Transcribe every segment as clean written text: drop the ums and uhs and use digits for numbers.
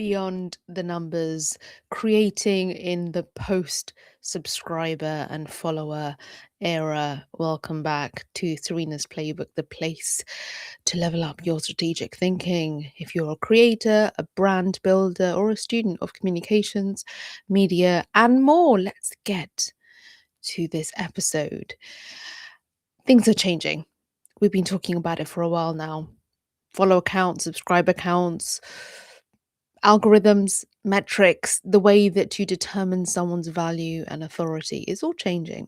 beyond the numbers, creating in the post subscriber and follower era. Welcome back to Serena's Playbook, the place to level up your strategic thinking. If you're a creator, a brand builder, or a student of communications, media, and more, let's get to this episode. Things are changing. We've been talking about it for a while now. Follow counts, subscriber counts, algorithms, metrics, the way that you determine someone's value and authority is all changing.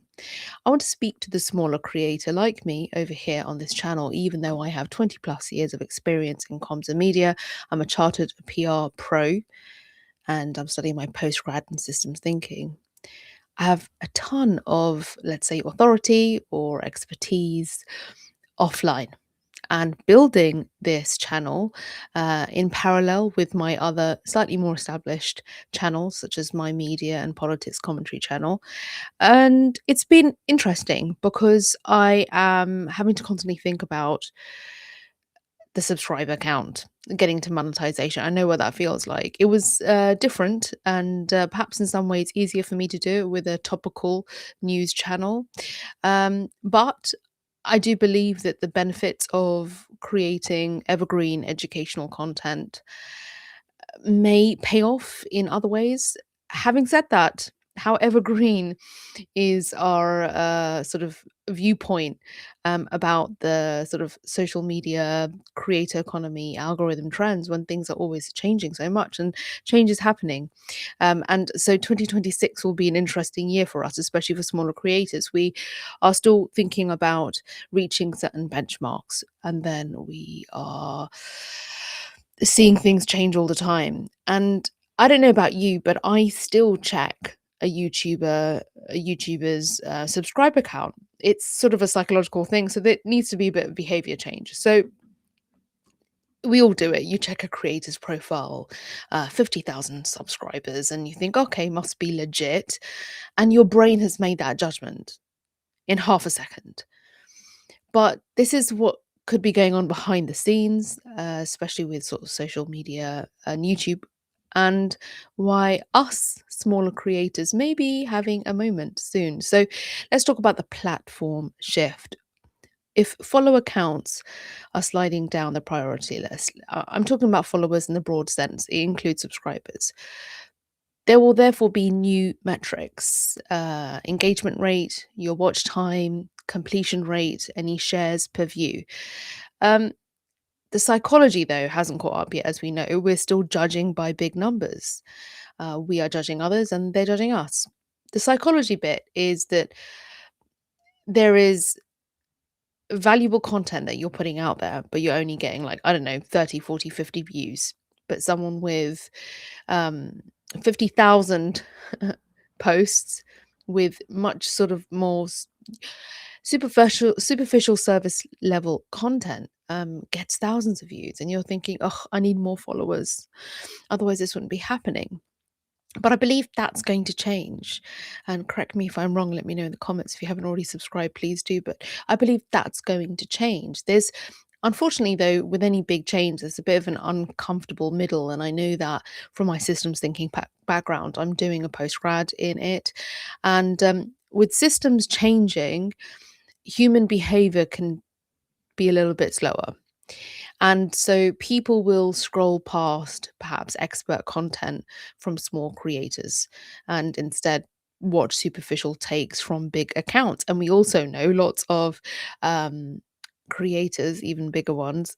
I want to speak to the smaller creator like me over here on this channel, even though I have 20 plus years of experience in comms and media. I'm a chartered PR pro and I'm studying my postgrad in systems thinking. I have a ton of, let's say, authority or expertise offline, and building this channel in parallel with my other slightly more established channels, such as my media and politics commentary channel. And it's been interesting because I am having to constantly think about the subscriber count, getting to monetization. I know what that feels like. It was different and perhaps in some ways easier for me to do it with a topical news channel. But I do believe that the benefits of creating evergreen educational content may pay off in other ways. Having said that, how evergreen is our sort of viewpoint about the sort of social media creator economy algorithm trends when things are always changing so much and change is happening. And so 2026 will be an interesting year for us, especially for smaller creators. We are still thinking about reaching certain benchmarks, and then we are seeing things change all the time. And I don't know about you, but I still check a YouTuber's subscriber count. It's sort of a psychological thing, so there needs to be a bit of behavior change. So we all do it. You check a creator's profile, 50,000 subscribers, and you think, okay, must be legit. And your brain has made that judgment in half a second. But this is what could be going on behind the scenes, especially with sort of social media and YouTube, and why us smaller creators may be having a moment soon. So let's talk about the platform shift. If follower counts are sliding down the priority list, I'm talking about followers in the broad sense, it includes subscribers. There will therefore be new metrics: engagement rate, your watch time, completion rate, any shares per view. Um, the psychology, though, hasn't caught up yet, as we know. We're still judging by big numbers. We are judging others and they're judging us. The psychology bit is that there is valuable content that you're putting out there, but you're only getting, like, I don't know, 30, 40, 50 views. But someone with 50,000 posts with much sort of more superficial service level content gets thousands of views, and you're thinking, oh, I need more followers, otherwise this wouldn't be happening. But I believe that's going to change. And correct me if I'm wrong, let me know in the comments. If you haven't already subscribed, please do. But I believe that's going to change. There's, unfortunately, though, with any big change, there's a bit of an uncomfortable middle. And I know that from my systems thinking background. I'm doing a postgrad in it. And with systems changing, human behavior can be a little bit slower. And so people will scroll past perhaps expert content from small creators and instead watch superficial takes from big accounts. And we also know lots of creators, even bigger ones,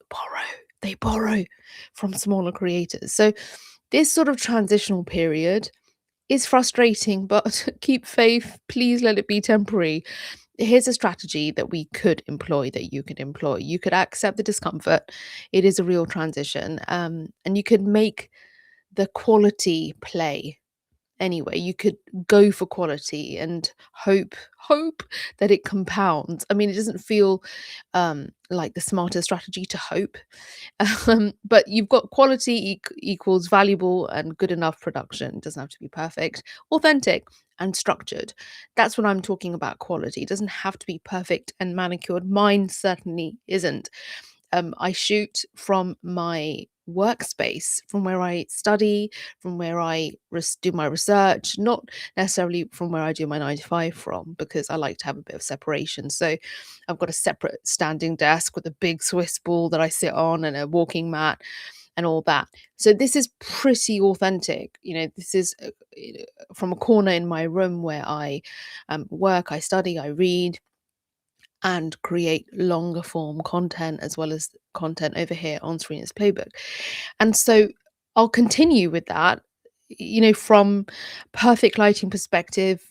they borrow from smaller creators. So this sort of transitional period is frustrating, but keep faith. Please let it be temporary. Here's a strategy that we could employ, that you could employ. You could accept the discomfort. It is a real transition. And you could make the quality play anyway. You could go for quality and hope that it compounds. I mean, it doesn't feel like the smarter strategy to hope. But you've got quality equals valuable and good enough production. It doesn't have to be perfect, authentic, and structured. That's what I'm talking about. Quality. It doesn't have to be perfect and manicured. Mine certainly isn't. I shoot from my workspace, from where I study, from where I do my research, not necessarily from where I do my 9 to 5 from, because I like to have a bit of separation. So I've got a separate standing desk with a big Swiss ball that I sit on and a walking mat and all that. So this is pretty authentic. This is from a corner in my room where I work, I study, I read, and create longer form content as well as content over here on Serena's Playbook. And so I'll continue with that, from perfect lighting perspective,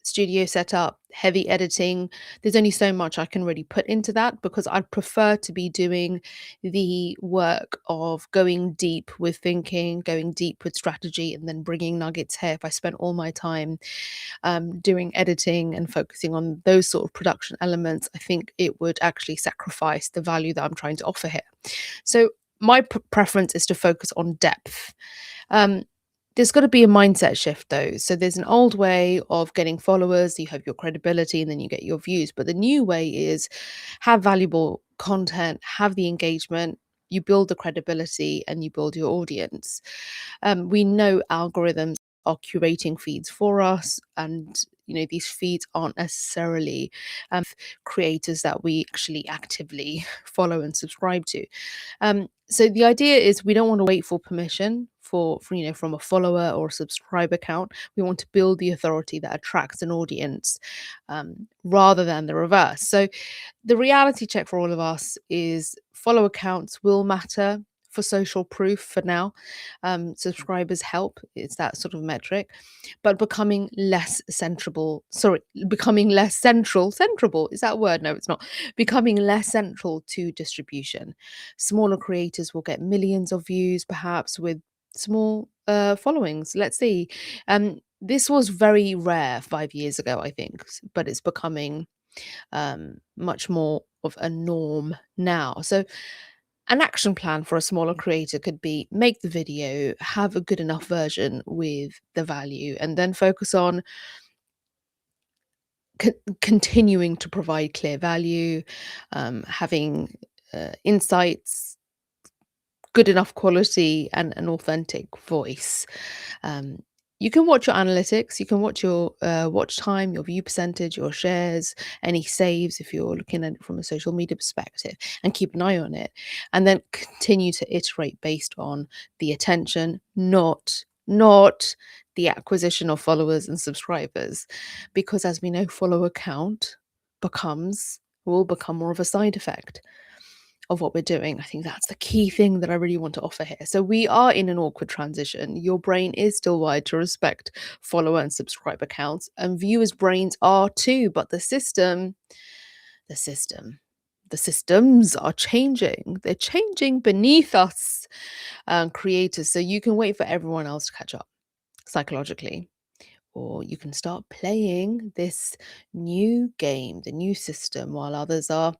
studio setup, heavy editing. There's only so much I can really put into that, because I'd prefer to be doing the work of going deep with thinking, going deep with strategy, and then bringing nuggets here. If I spent all my time doing editing and focusing on those sort of production elements, I think it would actually sacrifice the value that I'm trying to offer here. So my preference is to focus on depth. Um, there's got to be a mindset shift though. So there's an old way of getting followers, you have your credibility and then you get your views. But the new way is have valuable content, have the engagement, you build the credibility and you build your audience. We know algorithms are curating feeds for us, and these feeds aren't necessarily creators that we actually actively follow and subscribe to. So the idea is we don't want to wait for permission from a follower or a subscriber count. We want to build the authority that attracts an audience, rather than the reverse. So the reality check for all of us is follower counts will matter for social proof for now. Subscribers help, it's that sort of metric, but becoming less centrable, is that a word? No, it's not. Becoming less central to distribution. Smaller creators will get millions of views, perhaps with small followings. Let's see. This was very rare 5 years ago, I think, but it's becoming much more of a norm now. So an action plan for a smaller creator could be make the video, have a good enough version with the value, and then focus on continuing to provide clear value, having insights, good enough quality, and an authentic voice. Um, you can watch your analytics, you can watch your watch time, your view percentage, your shares, any saves if you're looking at it from a social media perspective, and keep an eye on it. And then continue to iterate based on the attention, not the acquisition of followers and subscribers. Because as we know, follower count will become more of a side effect of what we're doing. I think that's the key thing that I really want to offer here. So we are in an awkward transition. Your brain is still wired to respect follower and subscriber counts, and viewers' brains are too, but the system, the systems are changing. They're changing beneath us, creators. So you can wait for everyone else to catch up psychologically, or you can start playing this new game, the new system, while others are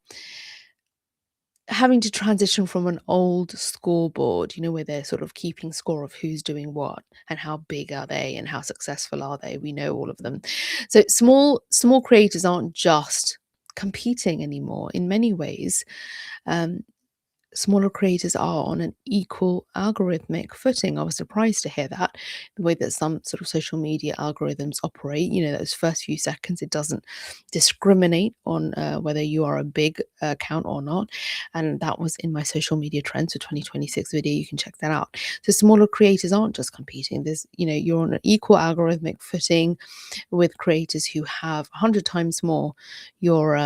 having to transition from an old scoreboard, where they're sort of keeping score of who's doing what and how big are they and how successful are they. We know all of them. So small creators aren't just competing anymore. In many ways, um, smaller creators are on an equal algorithmic footing. I was surprised to hear that, the way that some sort of social media algorithms operate. Those first few seconds, it doesn't discriminate on whether you are a big account or not. And that was in my social media trends for 2026 video. You can check that out. So smaller creators aren't just competing. You're on an equal algorithmic footing with creators who have 100 times more your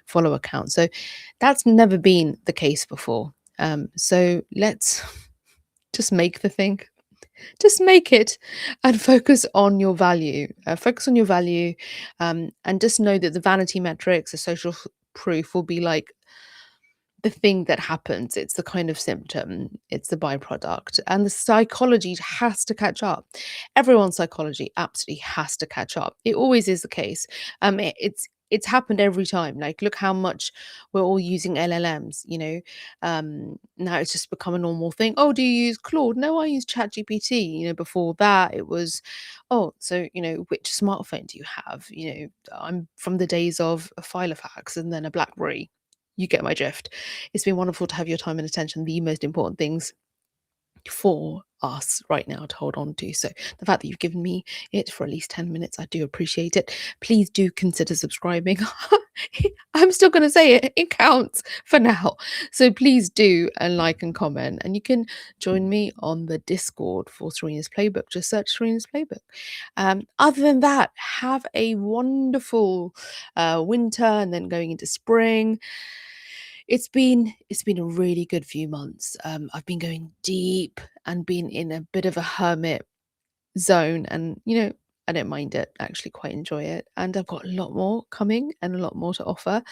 follower count. So that's never been the case before. So let's just make the thing, just make it, and focus on your value. Focus on your value, and just know that the vanity metrics, the social proof, will be like the thing that happens. It's the kind of symptom, it's the byproduct, and the psychology has to catch up. Everyone's psychology absolutely has to catch up. It always is the case. It's happened every time. Like, look how much we're all using LLMs. Now it's just become a normal thing. Oh, do you use Claude? No, I use ChatGPT. Before that it was, oh, so which smartphone do you have? I'm from the days of a Filofax and then a BlackBerry. You get my drift. It's been wonderful to have your time and attention. The most important things for us right now to hold on to. So the fact that you've given me it for at least 10 minutes, I do appreciate it. Please do consider subscribing. I'm still going to say it, it counts for now. So please do and like and comment. And you can join me on the Discord for Serena's Playbook. Just search Serena's Playbook. Other than that, have a wonderful winter and then going into spring. It's been a really good few months. I've been going deep and been in a bit of a hermit zone, and I don't mind it. I actually quite enjoy it, and I've got a lot more coming and a lot more to offer.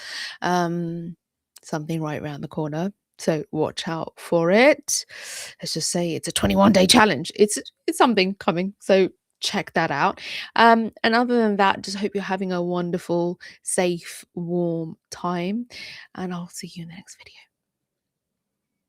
Um, Something right around the corner. So watch out for it. Let's just say it's a 21-day challenge. It's something coming. So check that out. And other than that, just hope you're having a wonderful, safe, warm time. And I'll see you in the next video.